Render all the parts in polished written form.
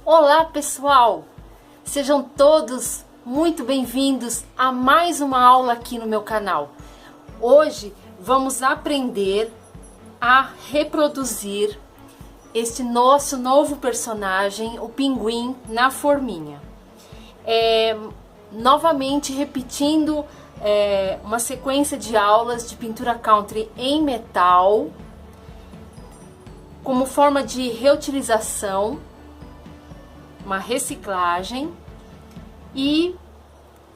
Olá pessoal, sejam todos muito bem-vindos a mais uma aula aqui no meu canal. Hoje vamos aprender a reproduzir este nosso novo personagem, o pinguim na forminha. Novamente repetindo uma sequência de aulas de pintura country em metal, como forma de reutilização, uma reciclagem e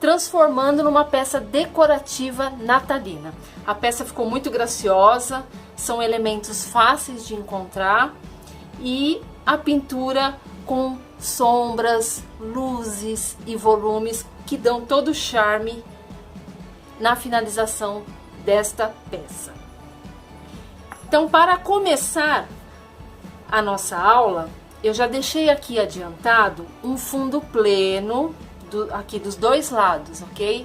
transformando numa peça decorativa natalina. A peça ficou muito graciosa, são elementos fáceis de encontrar e a pintura com sombras, luzes e volumes que dão todo o charme na finalização desta peça. Então, para começar a nossa aula, eu já deixei aqui adiantado um fundo pleno aqui dos dois lados, ok?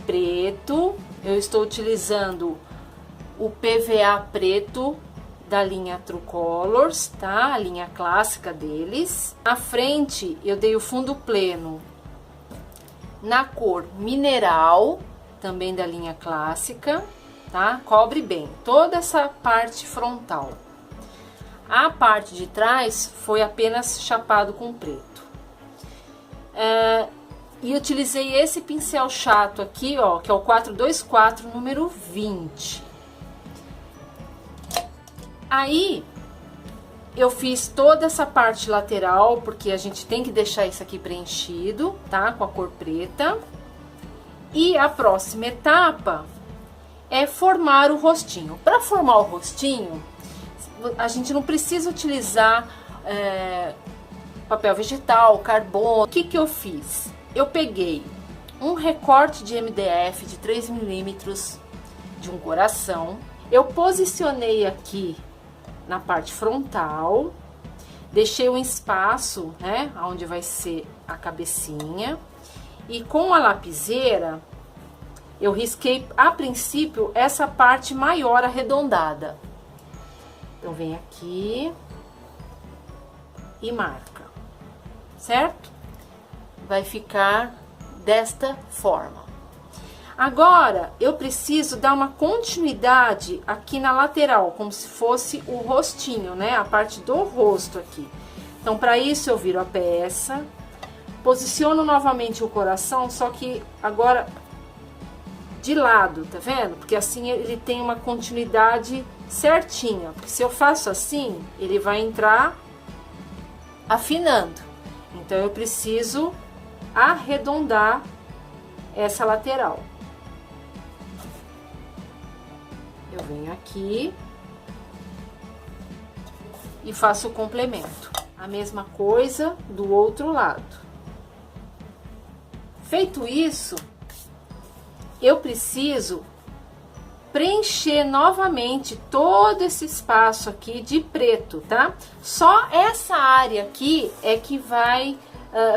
Preto, eu estou utilizando o PVA preto da linha True Colors, tá? A linha clássica deles. Na frente eu dei o fundo pleno na cor mineral, também da linha clássica, tá? Cobre bem toda essa parte frontal. A parte de trás foi apenas chapado com preto. E utilizei esse pincel chato aqui, ó, que é o 424, número 20. Aí, eu fiz toda essa parte lateral, porque a gente tem que deixar isso aqui preenchido, tá? Com a cor preta. E a próxima etapa é formar o rostinho. Para formar o rostinho, a gente não precisa utilizar papel vegetal, carbono. O que que eu fiz? Eu peguei um recorte de MDF de 3 milímetros de um coração. Eu posicionei aqui na parte frontal, deixei um espaço, né, onde vai ser a cabecinha. E com a lapiseira, eu risquei a princípio essa parte maior arredondada. Então, vem aqui e marca, certo? Vai ficar desta forma. Agora, eu preciso dar uma continuidade aqui na lateral, como se fosse o rostinho, né? A parte do rosto aqui. Então, para isso, eu viro a peça, posiciono novamente o coração, só que agora de lado, tá vendo? Porque assim ele tem uma continuidade certinha, porque se eu faço assim, ele vai entrar afinando. Então, eu preciso arredondar essa lateral. Eu venho aqui e faço o complemento. A mesma coisa do outro lado. Feito isso, eu preciso preencher novamente todo esse espaço aqui de preto, tá? Só essa área aqui é que vai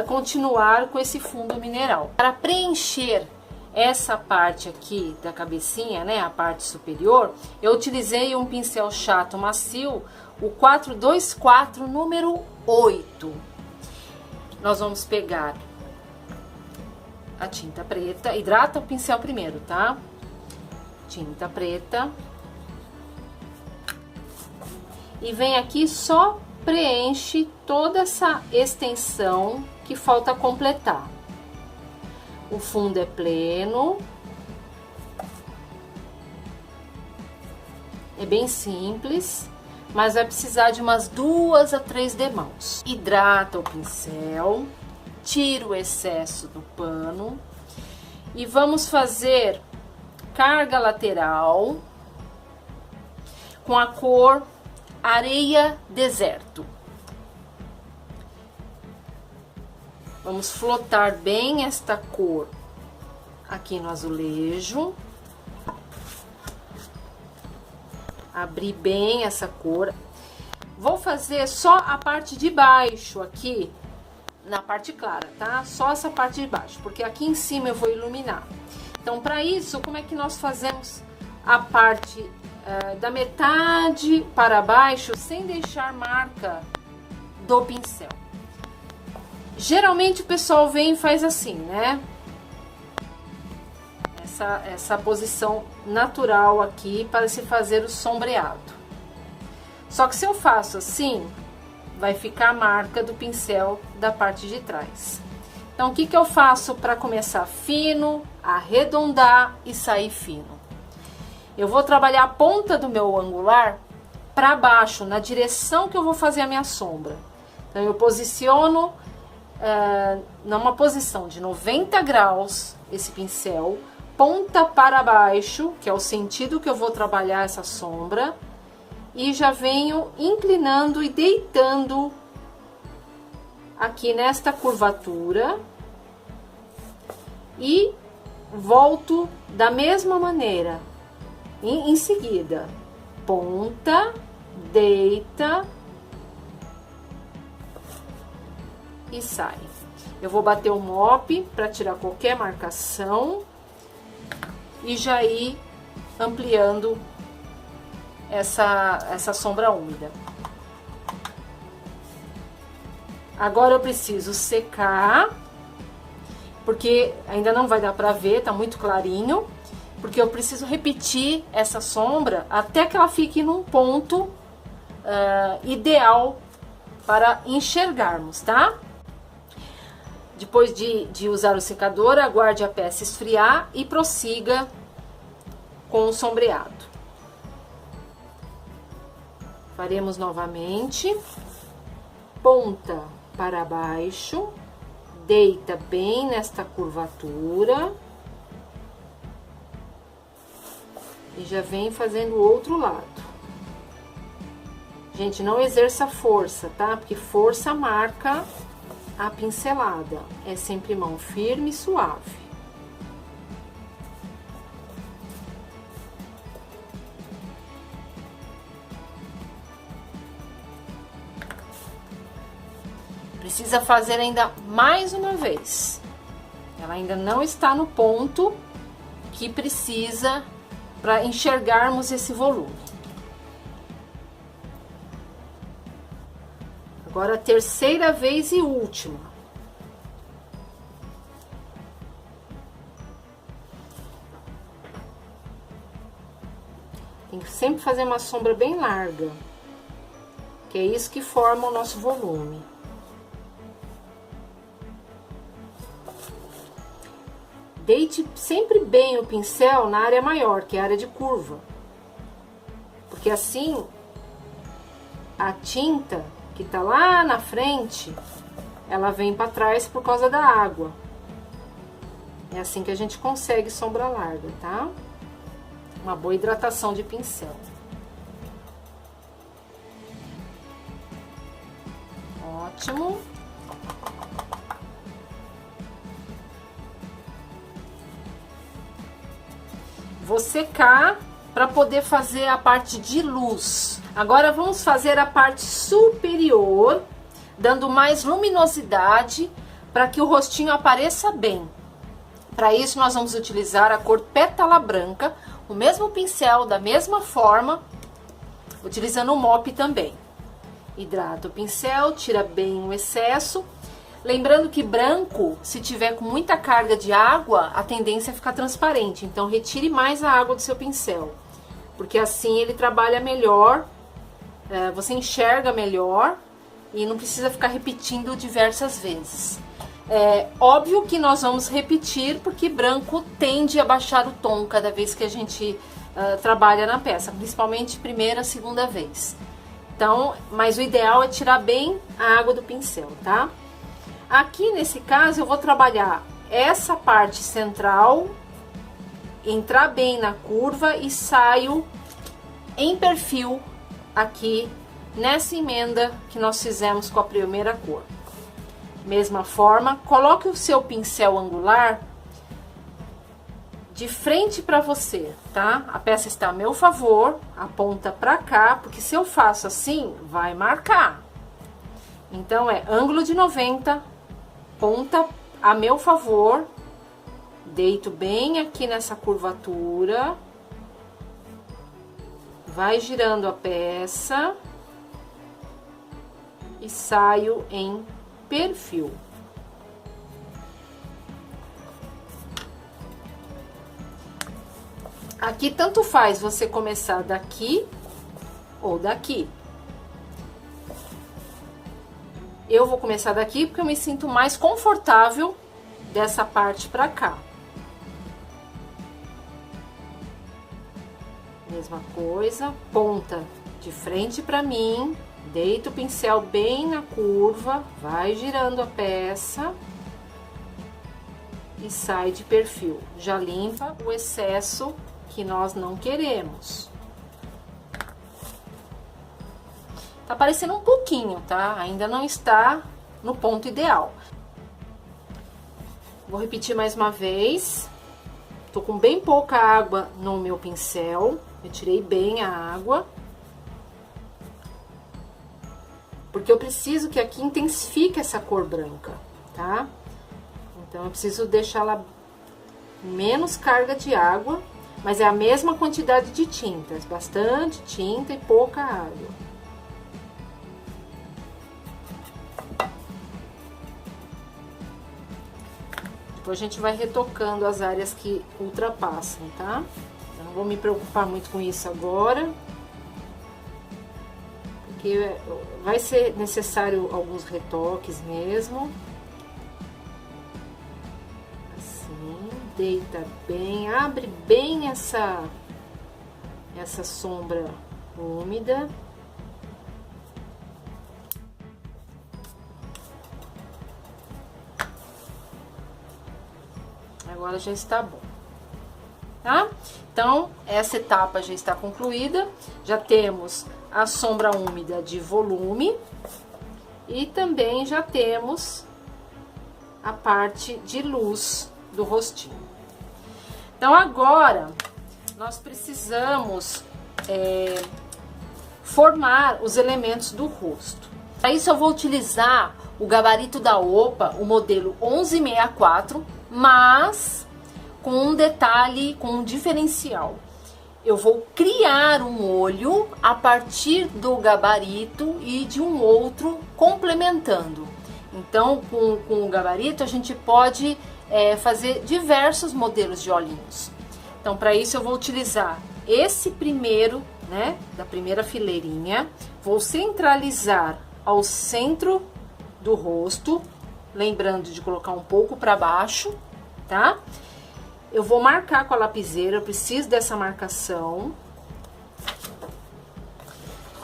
continuar com esse fundo mineral. Para preencher essa parte aqui da cabecinha, né, a parte superior, eu utilizei um pincel chato macio, o 424, número 8. Nós vamos pegar a tinta preta, hidrata o pincel primeiro, tá? Tinta preta. E vem aqui, só preenche toda essa extensão que falta completar. O fundo é pleno. É bem simples, mas vai precisar de umas 2 a 3 demãos. Hidrata o pincel, tira o excesso do pano e vamos fazer carga lateral com a cor areia deserto. Vamos flotar bem esta cor aqui no azulejo. Abrir bem essa cor. Vou fazer só a parte de baixo aqui, na parte clara, tá? Só essa parte de baixo, porque aqui em cima eu vou iluminar. Então, para isso, como é que nós fazemos a parte da metade para baixo, sem deixar marca do pincel? Geralmente o pessoal vem e faz assim, né? Essa posição natural aqui para se fazer o sombreado. Só que se eu faço assim, vai ficar a marca do pincel da parte de trás. Então, o que eu faço para começar fino, arredondar e sair fino? Eu vou trabalhar a ponta do meu angular para baixo, na direção que eu vou fazer a minha sombra. Então, eu posiciono numa posição de 90 graus esse pincel, ponta para baixo, que é o sentido que eu vou trabalhar essa sombra, e já venho inclinando e deitando aqui nesta curvatura e volto da mesma maneira. Em seguida, ponta, deita e sai. Eu vou bater o mop para tirar qualquer marcação e já ir ampliando essa sombra úmida. Agora eu preciso secar, porque ainda não vai dar para ver, tá muito clarinho, porque eu preciso repetir essa sombra até que ela fique num ponto ideal para enxergarmos, tá? Depois de usar o secador, aguarde a peça esfriar e prossiga com o sombreado. Faremos novamente, ponta para baixo, deita bem nesta curvatura e já vem fazendo o outro lado. Gente, não exerça força, tá? Porque força marca a pincelada. É sempre mão firme e suave. Precisa fazer ainda mais uma vez. Ela ainda não está no ponto que precisa para enxergarmos esse volume. Agora a terceira vez e última. Tem que sempre fazer uma sombra bem larga, que é isso que forma o nosso volume. Deite sempre bem o pincel na área maior, que é a área de curva. Porque assim, a tinta que tá lá na frente, ela vem para trás por causa da água. É assim que a gente consegue sombra larga, tá? Uma boa hidratação de pincel. Ótimo. Vou secar para poder fazer a parte de luz. Agora vamos fazer a parte superior, dando mais luminosidade para que o rostinho apareça bem. Para isso nós vamos utilizar a cor pétala branca, o mesmo pincel, da mesma forma, utilizando o mop também. Hidrata o pincel, tira bem o excesso. Lembrando que branco, se tiver com muita carga de água, a tendência é ficar transparente. Então, retire mais a água do seu pincel, porque assim ele trabalha melhor, você enxerga melhor e não precisa ficar repetindo diversas vezes. É óbvio que nós vamos repetir, porque branco tende a baixar o tom cada vez que a gente trabalha na peça, principalmente primeira, segunda vez. Então, mas o ideal é tirar bem a água do pincel, tá? Aqui nesse caso eu vou trabalhar essa parte central, entrar bem na curva e saio em perfil aqui nessa emenda que nós fizemos com a primeira cor. Mesma forma, coloque o seu pincel angular de frente para você, tá? A peça está a meu favor, aponta para cá, porque se eu faço assim, vai marcar. Então é ângulo de 90, ponta a meu favor, deito bem aqui nessa curvatura, vai girando a peça e saio em perfil. Aqui tanto faz você começar daqui ou daqui. Eu vou começar daqui porque eu me sinto mais confortável dessa parte pra cá. Mesma coisa, ponta de frente pra mim, deita o pincel bem na curva, vai girando a peça e sai de perfil. Já limpa o excesso que nós não queremos. Tá aparecendo um pouquinho, tá? Ainda não está no ponto ideal. Vou repetir mais uma vez. Tô com bem pouca água no meu pincel. Eu tirei bem a água. Porque eu preciso que aqui intensifique essa cor branca, tá? Então, eu preciso deixá-la menos carga de água, mas é a mesma quantidade de tintas. Bastante tinta e pouca água. Depois a gente vai retocando as áreas que ultrapassam, tá? Eu não vou me preocupar muito com isso agora. Porque vai ser necessário alguns retoques mesmo. Assim, deita bem, abre bem essa sombra úmida. Agora já está bom, tá? Então, essa etapa já está concluída. Já temos a sombra úmida de volume e também já temos a parte de luz do rostinho. Então, agora, nós precisamos formar os elementos do rosto. Para isso, eu vou utilizar o gabarito da Opa, o modelo 1164, mas com um detalhe, com um diferencial. Eu vou criar um olho a partir do gabarito e de um outro complementando. Então, com o gabarito, a gente pode fazer diversos modelos de olhinhos. Então, para isso, eu vou utilizar esse primeiro, né, da primeira fileirinha. Vou centralizar ao centro do rosto, lembrando de colocar um pouco para baixo, tá? Eu vou marcar com a lapiseira, eu preciso dessa marcação.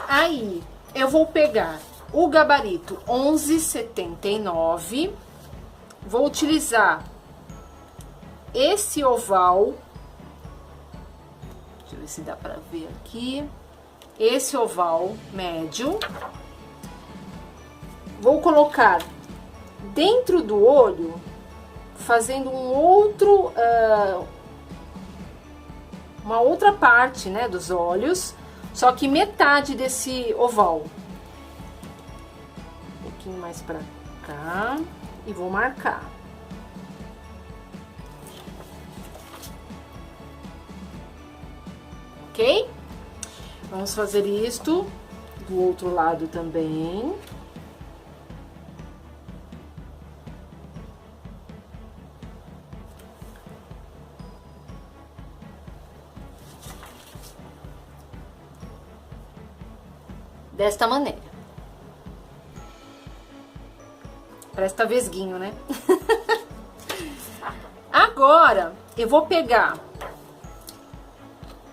Aí, eu vou pegar o gabarito 1179, vou utilizar esse oval, deixa eu ver se dá pra ver aqui, esse oval médio, vou colocar dentro do olho, fazendo uma outra parte, né, dos olhos, só que metade desse oval. Um pouquinho mais pra cá e vou marcar. Ok? Vamos fazer isto do outro lado também. Desta maneira. Parece que tá vesguinho, né? Agora, eu vou pegar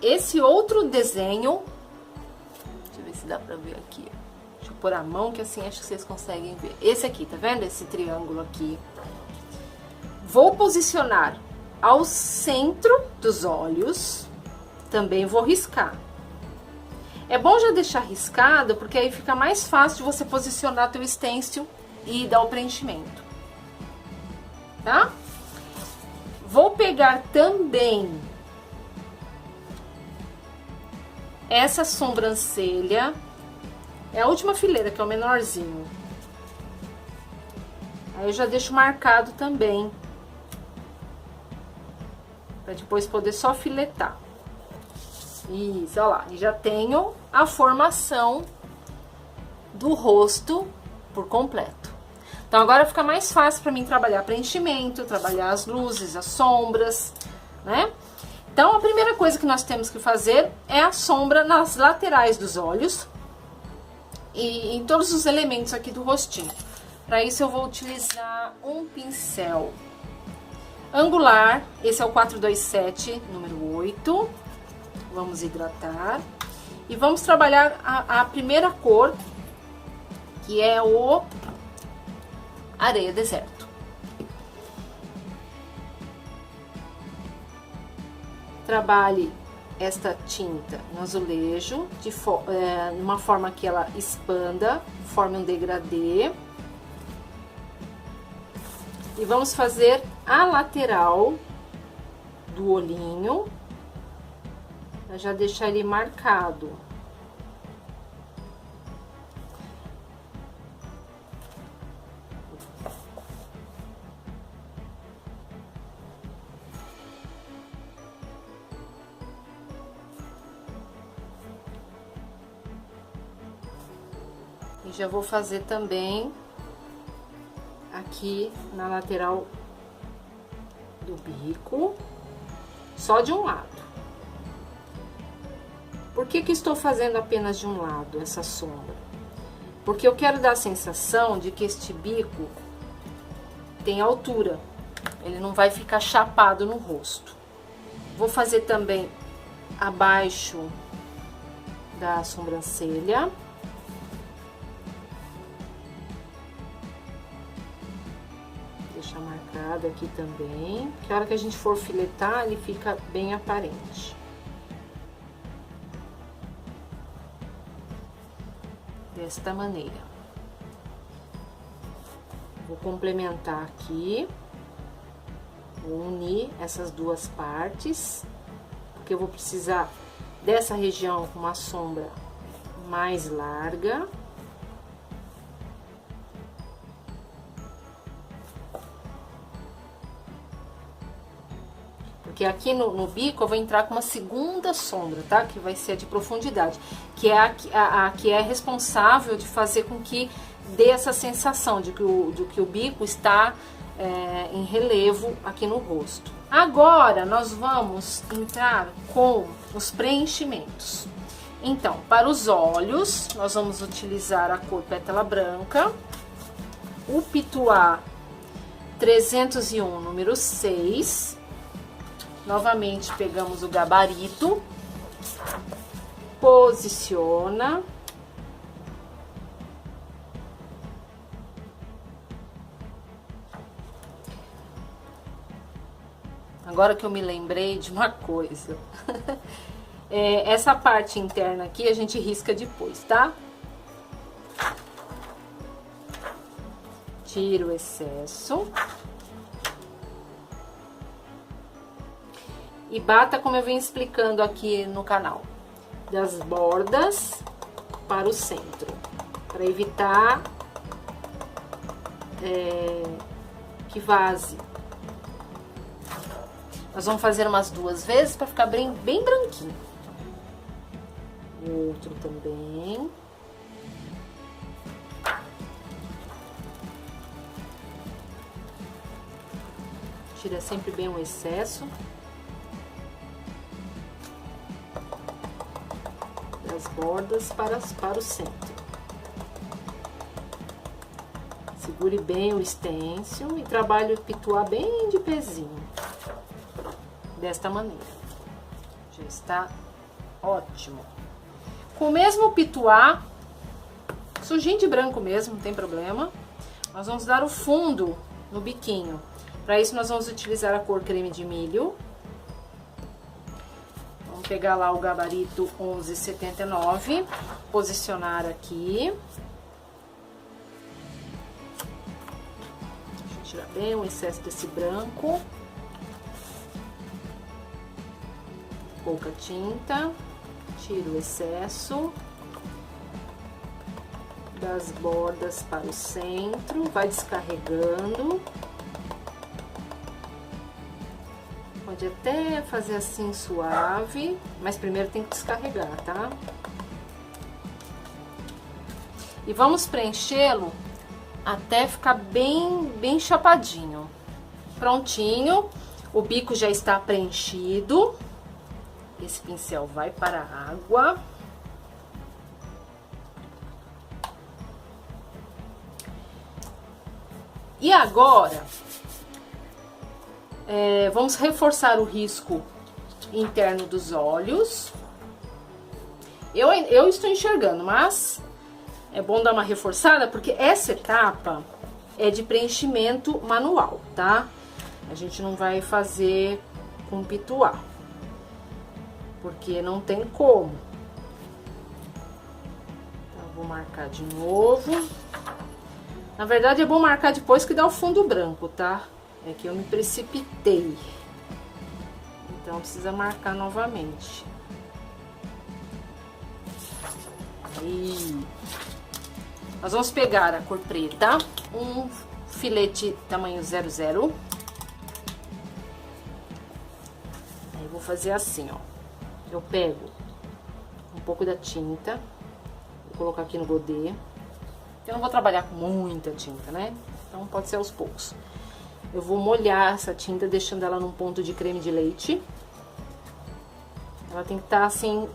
esse outro desenho. Deixa eu ver se dá pra ver aqui. Deixa eu pôr a mão, que assim acho que vocês conseguem ver. Esse aqui, tá vendo? Esse triângulo aqui. Vou posicionar ao centro dos olhos. Também vou riscar. É bom já deixar riscado, porque aí fica mais fácil de você posicionar teu stencil e dar o preenchimento. Tá? Vou pegar também essa sobrancelha. É a última fileira, que é o menorzinho. Aí eu já deixo marcado também. Pra depois poder só filetar. Isso, olha lá, e já tenho a formação do rosto por completo. Então, agora fica mais fácil para mim trabalhar preenchimento, trabalhar as luzes, as sombras, né? Então, a primeira coisa que nós temos que fazer é a sombra nas laterais dos olhos e em todos os elementos aqui do rostinho. Para isso, eu vou utilizar um pincel angular, esse é o 427, número 8. Vamos hidratar. E vamos trabalhar a primeira cor, que é o areia deserto. Trabalhe esta tinta no azulejo, de uma forma que ela expanda, forme um degradê. E vamos fazer a lateral do olhinho, pra já deixar ele marcado. E já vou fazer também aqui na lateral do bico, só de um lado. Por que que estou fazendo apenas de um lado essa sombra? Porque eu quero dar a sensação de que este bico tem altura, ele não vai ficar chapado no rosto. Vou fazer também abaixo da sobrancelha. Deixar marcado aqui também, que a hora que a gente for filetar, ele fica bem aparente. Desta maneira. Vou complementar aqui, vou unir essas duas partes, porque eu vou precisar dessa região com uma sombra mais larga. Porque aqui no bico eu vou entrar com uma segunda sombra, tá? Que vai ser a de profundidade, que é a que é responsável de fazer com que dê essa sensação de que o bico está em relevo aqui no rosto. Agora, nós vamos entrar com os preenchimentos. Então, para os olhos, nós vamos utilizar a cor pétala branca, o Pituá 301, número 6. Novamente, pegamos o gabarito, posiciona. Agora que eu me lembrei de uma coisa, essa parte interna aqui a gente risca depois, tá? Tira o excesso. E bata como eu venho explicando aqui no canal, das bordas para o centro, para evitar que vaze. Nós vamos fazer umas 2 vezes para ficar bem branquinho. O outro também. Tira sempre bem o excesso. Das bordas para o centro. Segure bem o stencil e trabalhe o Pituá bem de pezinho. Desta maneira. Já está ótimo. Com o mesmo Pituá, sujinho de branco mesmo, não tem problema. Nós vamos dar o fundo no biquinho. Para isso, nós vamos utilizar a cor creme de milho. Vamos pegar lá o gabarito 11,79, posicionar aqui. Deixa eu tirar bem o excesso desse branco. Pouca tinta, tiro o excesso das bordas para o centro, vai descarregando. Pode até fazer assim suave, mas primeiro tem que descarregar, tá? E vamos preenchê-lo até ficar bem chapadinho. Prontinho, o bico já está preenchido. esse pincel vai para a água. E agora, vamos reforçar o risco interno dos olhos. Eu estou enxergando, mas é bom dar uma reforçada, porque essa etapa é de preenchimento manual, tá? A gente não vai fazer com pituá, porque não tem como. Então, vou marcar de novo. Na verdade, é bom marcar depois que dá o fundo branco, tá? É que eu me precipitei. Então, precisa marcar novamente. Aí. Nós vamos pegar a cor preta, um filete tamanho 00. Aí, vou fazer assim, ó. Eu pego um pouco da tinta, vou colocar aqui no godê. Eu não vou trabalhar com muita tinta, né? Então, pode ser aos poucos. Eu vou molhar essa tinta, deixando ela num ponto de creme de leite. Ela tem que estar, assim,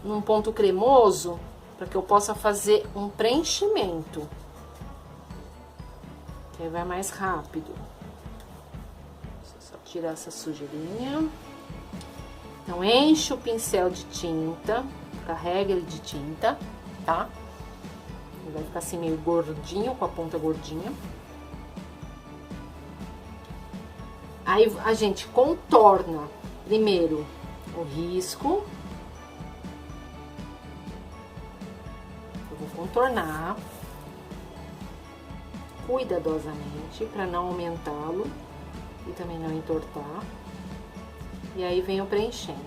num ponto cremoso, para que eu possa fazer um preenchimento. Que aí vai mais rápido. Só tirar essa sujeirinha. Então, enche o pincel de tinta, carrega ele de tinta, tá? Ele vai ficar assim meio gordinho, com a ponta gordinha. Aí a gente contorna primeiro o risco. Eu vou contornar cuidadosamente para não aumentá-lo e também não entortar. E aí vem o preenchendo.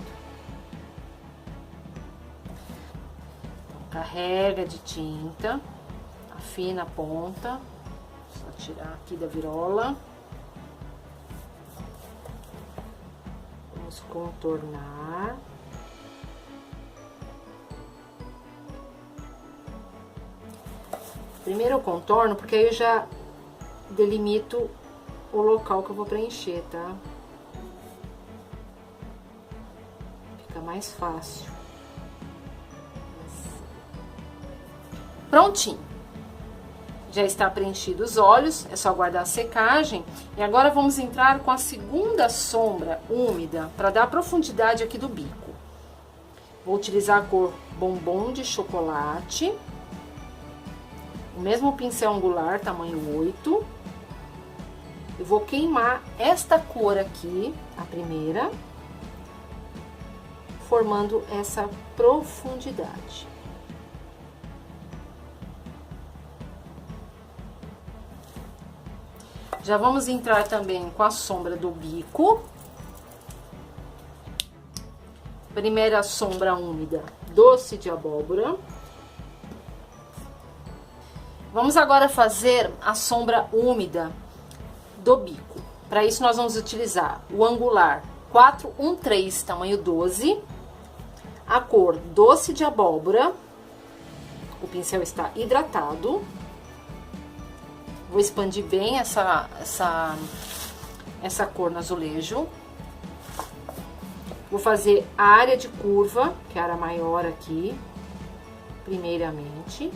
Então, carrega de tinta, afina a ponta, só tirar aqui da virola. Vamos contornar. Primeiro eu contorno, porque aí eu já delimito o local que eu vou preencher, tá? Fica mais fácil. Prontinho. Já está preenchido os olhos, é só guardar a secagem. E agora vamos entrar com a segunda sombra úmida, para dar profundidade aqui do bico. Vou utilizar a cor bombom de chocolate. O mesmo pincel angular, tamanho 8. Eu vou queimar esta cor aqui, a primeira, formando essa profundidade. Já vamos entrar também com a sombra do bico. Primeira sombra úmida, doce de abóbora. Vamos agora fazer a sombra úmida do bico. Para isso, nós vamos utilizar o angular 413, tamanho 12. A cor doce de abóbora. O pincel está hidratado. Vou expandir bem essa cor no azulejo. Vou fazer a área de curva, que é a área maior aqui, primeiramente.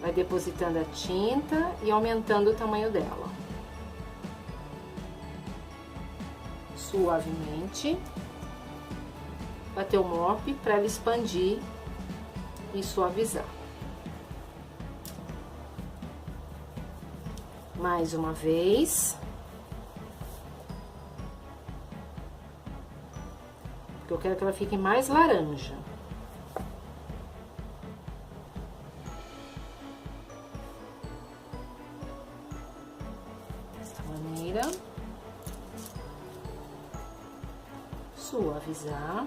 Vai depositando a tinta e aumentando o tamanho dela. Suavemente. Bater o mop para ela expandir e suavizar. Mais uma vez. Porque eu quero que ela fique mais laranja. Dessa maneira. Suavizar.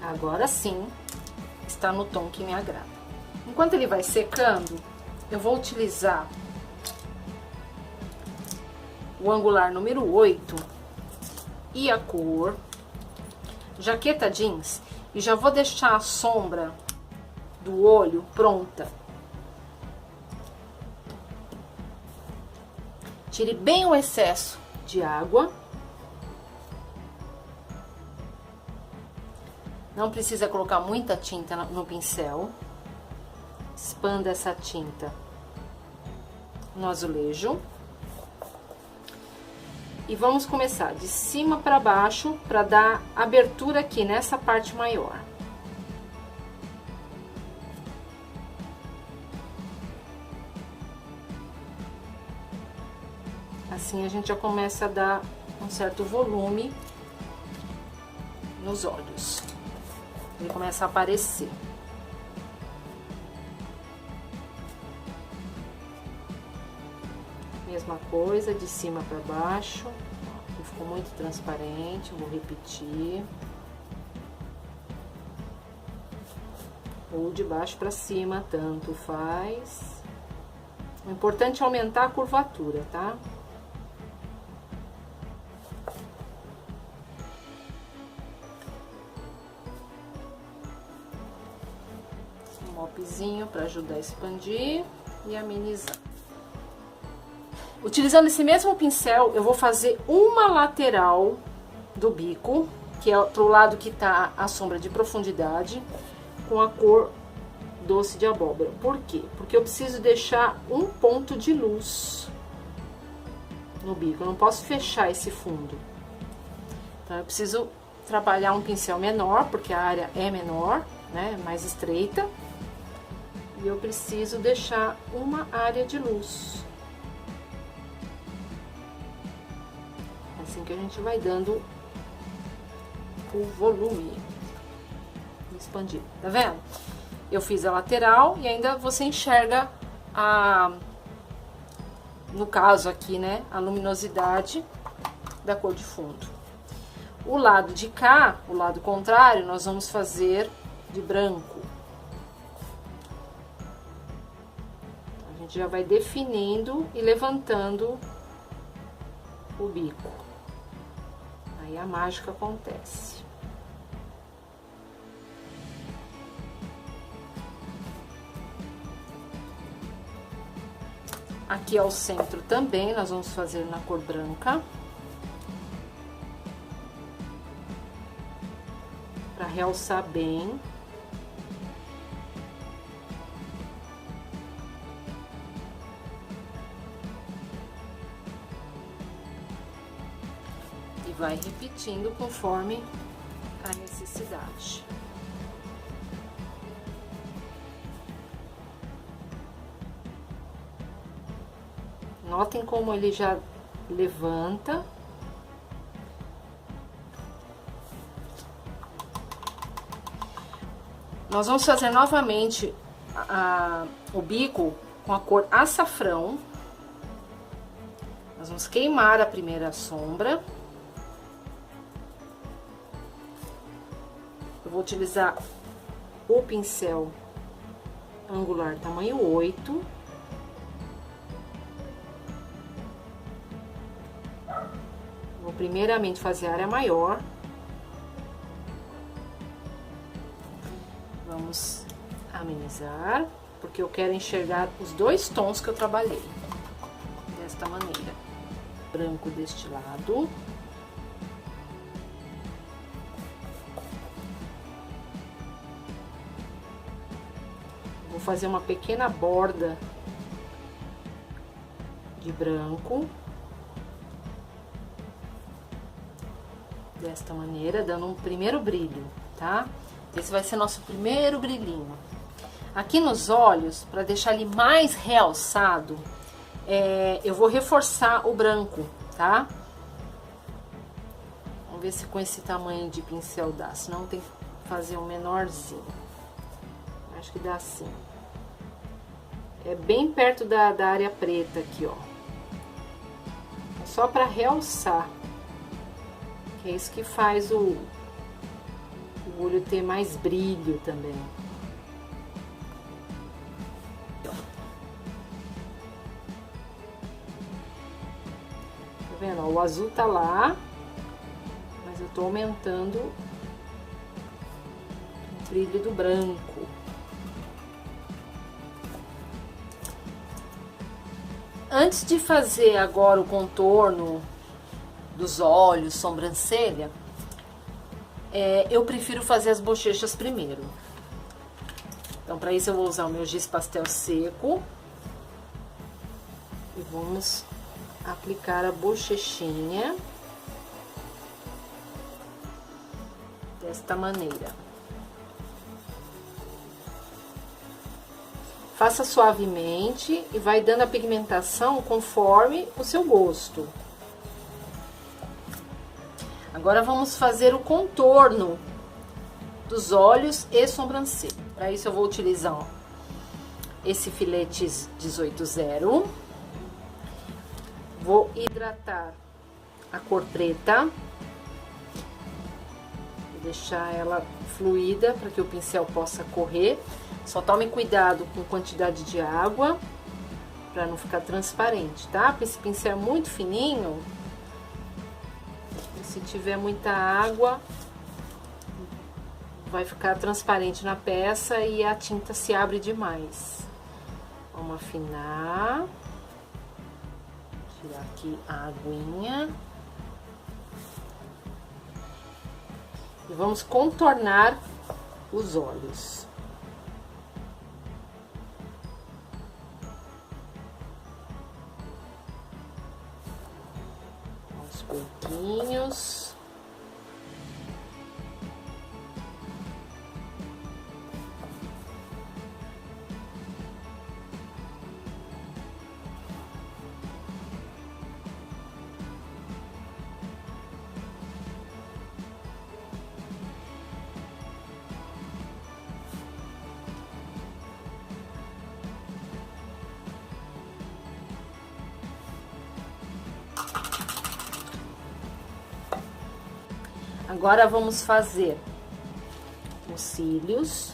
Agora sim, está no tom que me agrada. Enquanto ele vai secando, eu vou utilizar o angular número 8 e a cor Jaqueta Jeans, e já vou deixar a sombra do olho pronta. Tire bem o excesso de água. Não precisa colocar muita tinta no pincel. Expanda essa tinta no azulejo. E vamos começar de cima para baixo para dar abertura aqui nessa parte maior. Assim a gente já começa a dar um certo volume nos olhos. Ele começa a aparecer. Mesma coisa, de cima para baixo. Aqui ficou muito transparente, vou repetir. Ou de baixo para cima, tanto faz. O importante é aumentar a curvatura, tá? Mopzinho para ajudar a expandir e amenizar. Utilizando esse mesmo pincel, eu vou fazer uma lateral do bico, que é pro lado que tá a sombra de profundidade, com a cor doce de abóbora. Por quê? Porque eu preciso deixar um ponto de luz no bico, eu não posso fechar esse fundo. Então, eu preciso trabalhar um pincel menor, porque a área é menor, né, mais estreita. E eu preciso deixar uma área de luz. É assim que a gente vai dando o volume. Expandir, tá vendo? Eu fiz a lateral e ainda você enxerga no caso aqui, né, a luminosidade da cor de fundo. O lado de cá, o lado contrário, nós vamos fazer de branco. Já vai definindo e levantando o bico. Aí a mágica acontece. Aqui ao centro também nós vamos fazer na cor branca. Para realçar bem. Vai repetindo conforme a necessidade. Notem como ele já levanta. Nós vamos fazer novamente o bico com a cor açafrão. Nós vamos queimar a primeira sombra. Eu vou utilizar o pincel angular tamanho 8. Vou primeiramente fazer a área maior. Vamos amenizar, porque eu quero enxergar os dois tons que eu trabalhei. Desta maneira. Branco deste lado. Vou fazer uma pequena borda de branco, desta maneira, dando um primeiro brilho, tá? Esse vai ser nosso primeiro brilhinho. Aqui nos olhos, para deixar ele mais realçado, eu vou reforçar o branco, tá? Vamos ver se com esse tamanho de pincel dá, senão tem que fazer um menorzinho. Acho que dá assim. É bem perto da área preta aqui, ó. É só para realçar. Que é isso que faz o o olho ter mais brilho também. Tá vendo? O azul tá lá, mas eu tô aumentando o brilho do branco. Antes de fazer agora o contorno dos olhos, sobrancelha, eu prefiro fazer as bochechas primeiro. Então, para isso eu vou usar o meu giz pastel seco e vamos aplicar a bochechinha desta maneira. Faça suavemente e vai dando a pigmentação conforme o seu gosto. Agora vamos fazer o contorno dos olhos e sobrancelha. Para isso eu vou utilizar, ó, esse filete 18-0. Vou hidratar a cor preta. Vou deixar ela fluida para que o pincel possa correr. Só tome cuidado com quantidade de água para não ficar transparente, tá? Porque esse pincel é muito fininho. Se tiver muita água, vai ficar transparente na peça e a tinta se abre demais. Vamos afinar. Tirar aqui a aguinha. E vamos contornar os olhos. Aos pouquinhos. Agora vamos fazer os cílios.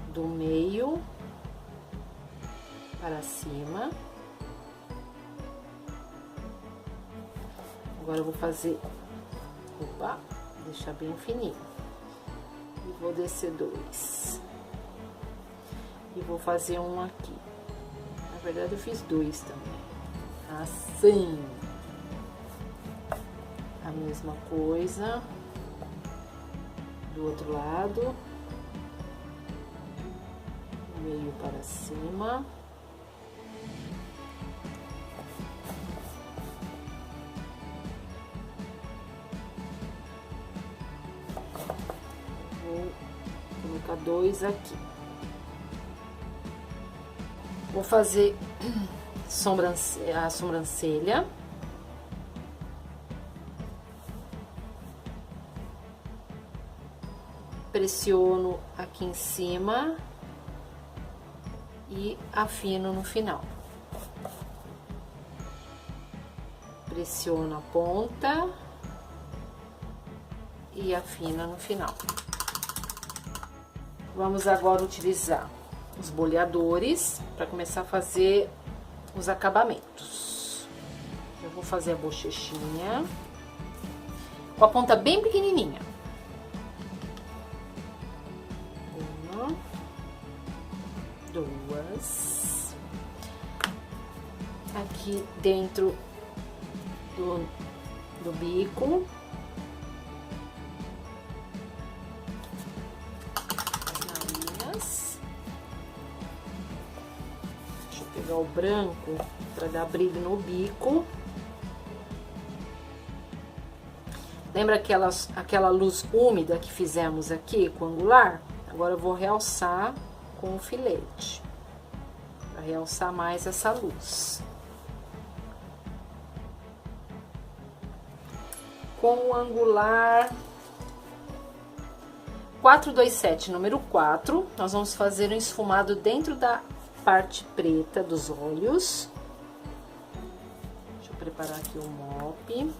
Do meio para cima. Agora eu vou fazer, deixar bem fininho. E vou descer dois. E vou fazer um aqui. Na verdade, eu fiz dois também. Assim. A mesma coisa. Do outro lado. Meio para cima. Vou colocar dois aqui. Vou fazer a sobrancelha. Pressiono aqui em cima e afino no final. Pressiono a ponta e afina no final. Vamos agora utilizar os boleadores para começar a fazer os acabamentos. Eu vou fazer a bochechinha com a ponta bem pequenininha. Uma, duas. Aqui dentro do bico. O branco para dar brilho no bico. Lembra aquela luz úmida que fizemos aqui com o angular? Agora eu vou realçar com o filete para realçar mais essa luz. Com o angular 427, número 4, nós vamos fazer um esfumado dentro da parte preta dos olhos. Deixa eu preparar aqui o mop.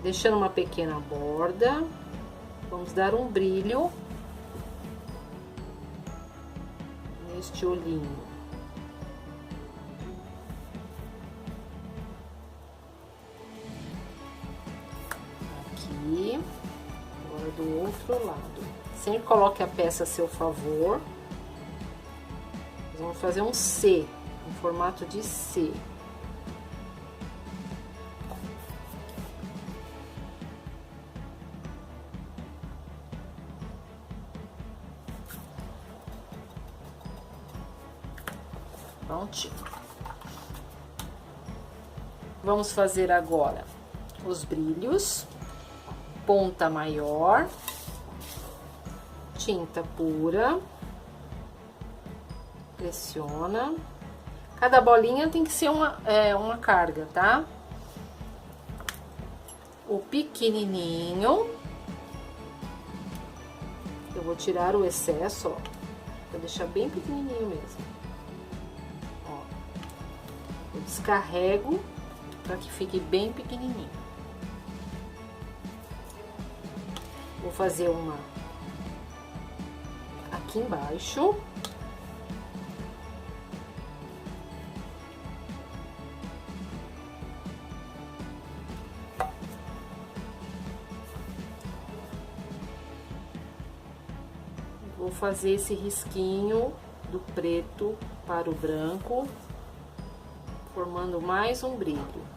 Deixando uma pequena borda. Vamos dar um brilho neste olhinho. Aqui, agora do outro lado. Sempre coloque a peça a seu favor. Nós vamos fazer um C, em formato de C. Prontinho. Vamos fazer agora os brilhos, ponta maior, tinta pura, pressiona. Cada bolinha tem que ser uma carga, tá? O pequenininho, eu vou tirar o excesso, ó, vou deixar bem pequenininho mesmo. Eu descarrego para que fique bem pequenininho. Vou fazer uma aqui embaixo. Vou fazer esse risquinho do preto para o branco, formando mais um brilho.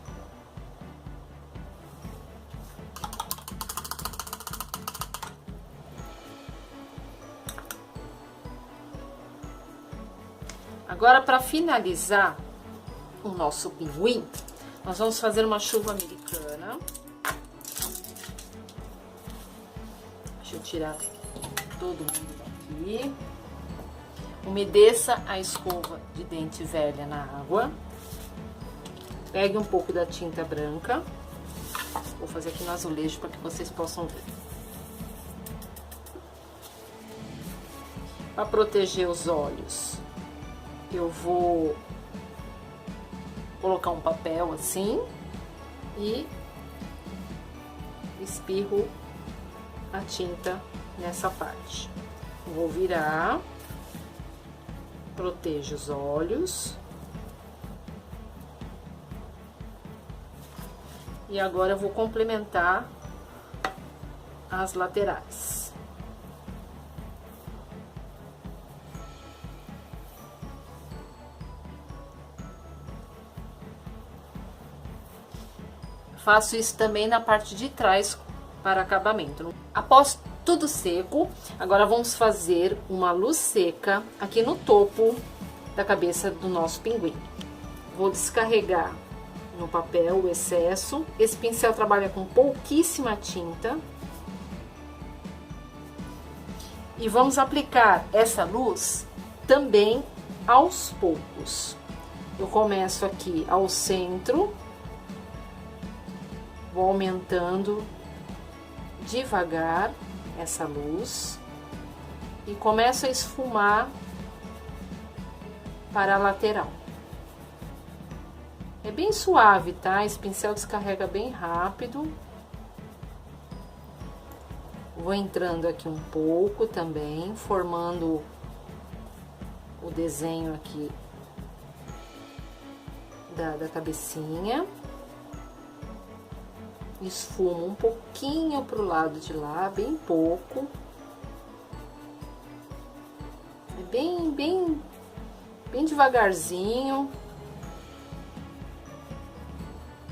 Agora, para finalizar o nosso pinguim, nós vamos fazer uma chuva americana. Deixa eu tirar todo mundo daqui. Umedeça a escova de dente velha na água. Pegue um pouco da tinta branca. Vou fazer aqui no azulejo para que vocês possam ver. Para proteger os olhos, eu vou colocar um papel assim e espirro a tinta nessa parte. Vou virar, protejo os olhos. E agora eu vou complementar as laterais. Faço isso também na parte de trás para acabamento. Após tudo seco, agora vamos fazer uma luz seca aqui no topo da cabeça do nosso pinguim. Vou descarregar no papel o excesso. Esse pincel trabalha com pouquíssima tinta. E vamos aplicar essa luz também aos poucos. Eu começo aqui ao centro, vou aumentando devagar essa luz e começo a esfumar para a lateral. É bem suave, tá? Esse pincel descarrega bem rápido. Vou entrando aqui um pouco também, formando o desenho aqui da cabecinha. Esfumo um pouquinho pro lado de lá, bem pouco. É bem devagarzinho.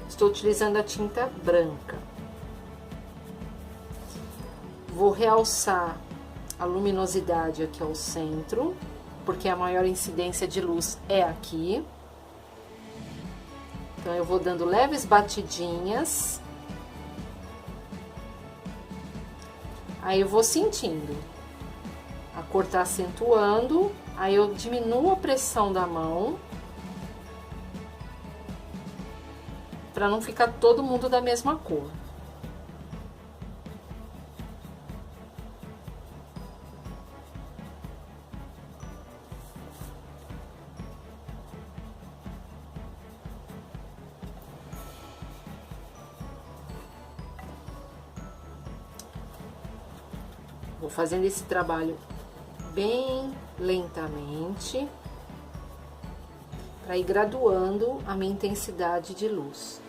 Estou utilizando a tinta branca. Vou realçar a luminosidade aqui ao centro, porque a maior incidência de luz é aqui. Então, eu vou dando leves batidinhas. Aí, eu vou sentindo. A cor tá acentuando, aí eu diminuo a pressão da mão. Pra não ficar todo mundo da mesma cor. Vou fazendo esse trabalho bem lentamente, para ir graduando a minha intensidade de luz.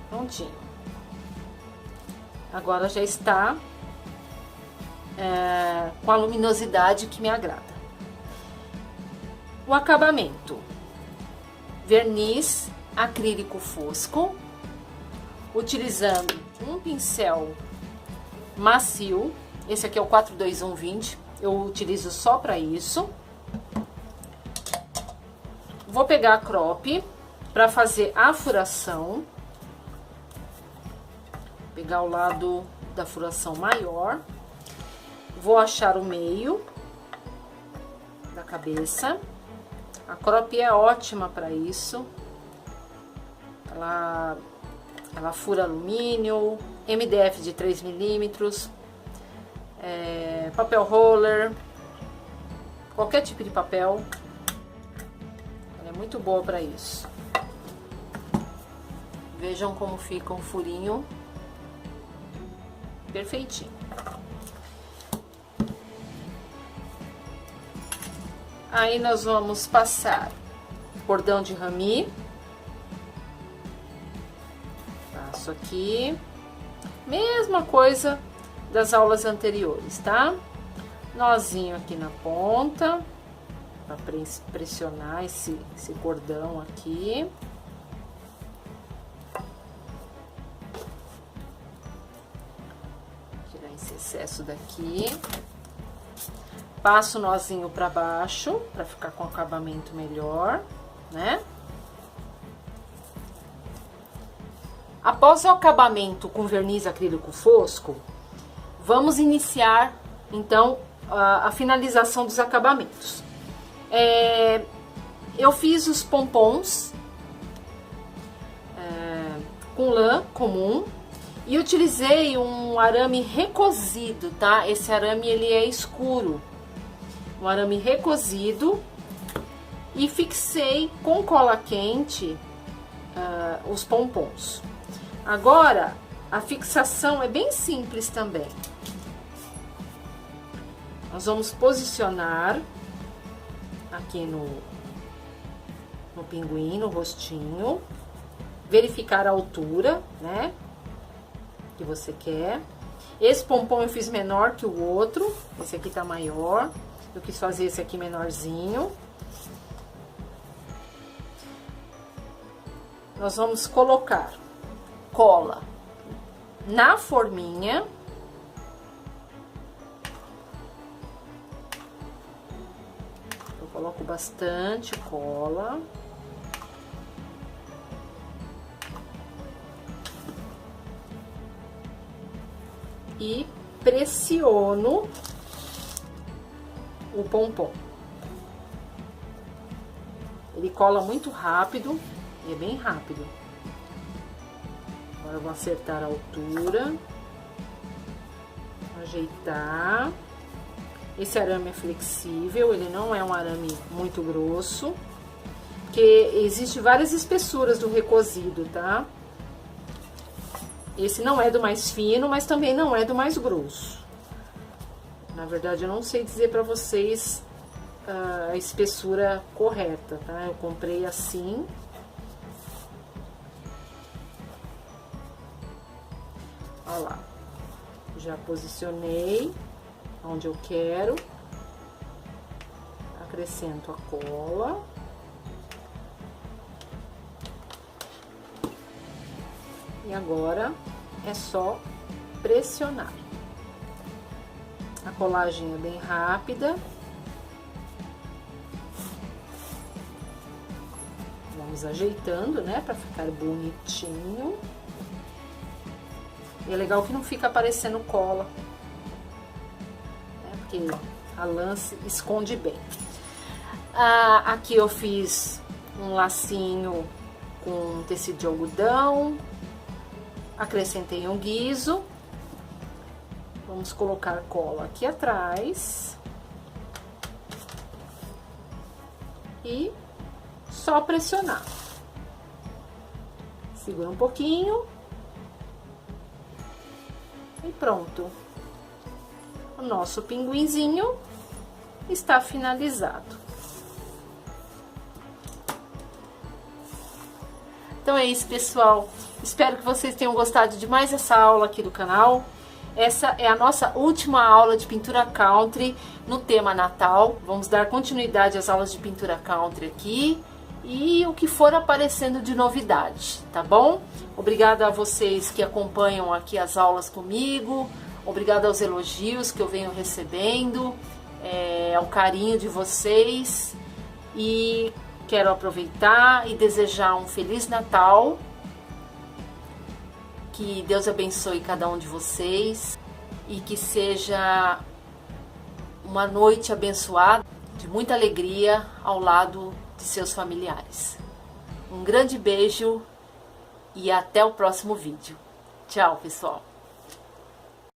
Prontinho. Agora já está com a luminosidade que me agrada. O acabamento: verniz acrílico fosco, utilizando um pincel macio. Esse aqui é o 42120, eu utilizo só para isso. Vou pegar a crop para fazer a furação. Pegar o lado da furação maior. Vou achar o meio da cabeça. A crop é ótima para isso. Ela fura alumínio, MDF de 3 milímetros, papel roller, qualquer tipo de papel. Ela é muito boa para isso. Vejam como fica um furinho perfeitinho. Aí nós vamos passar cordão de rami. Passo aqui. Mesma coisa das aulas anteriores, tá? Nozinho aqui na ponta, para pressionar esse cordão aqui. Tirar esse excesso daqui. Passo o nozinho para baixo, para ficar com acabamento melhor, né? Após o acabamento com verniz acrílico fosco, vamos iniciar, então, a finalização dos acabamentos. Eu fiz os pompons com lã comum e utilizei um arame recozido, tá? Esse arame, ele é escuro. Um arame recozido, e fixei com cola quente os pompons. Agora, a fixação é bem simples também. Nós vamos posicionar aqui no pinguim, no rostinho, verificar a altura, né, que você quer. Esse pompom eu fiz menor que o outro, esse aqui tá maior. Eu quis fazer esse aqui menorzinho. Nós vamos colocar cola na forminha. Eu coloco bastante cola. E pressiono o pompom. Ele cola muito rápido, e é bem rápido. Agora eu vou acertar a altura, ajeitar. Esse arame é flexível, ele não é um arame muito grosso, porque existe várias espessuras do recozido, tá? Esse não é do mais fino, mas também não é do mais grosso. Na verdade, eu não sei dizer pra vocês a espessura correta, tá? Eu comprei assim. Olha lá. Já posicionei onde eu quero. Acrescento a cola. E agora é só pressionar. A colagem é bem rápida. Vamos ajeitando, né, para ficar bonitinho. E é legal que não fica aparecendo cola, né, porque a lã esconde bem. Aqui eu fiz um lacinho com tecido de algodão. Acrescentei um guiso. Vamos colocar cola aqui atrás. e só pressionar. Segura um pouquinho e pronto. O nosso pinguinzinho está finalizado. Então é isso, pessoal. Espero que vocês tenham gostado de mais essa aula aqui do canal. Essa é a nossa última aula de pintura country no tema Natal. Vamos dar continuidade às aulas de pintura country aqui e o que for aparecendo de novidade, tá bom? Obrigada a vocês que acompanham aqui as aulas comigo. Obrigada aos elogios que eu venho recebendo, ao carinho de vocês. E quero aproveitar e desejar um Feliz Natal. Que Deus abençoe cada um de vocês e que seja uma noite abençoada, de muita alegria ao lado de seus familiares. Um grande beijo e até o próximo vídeo. Tchau, pessoal!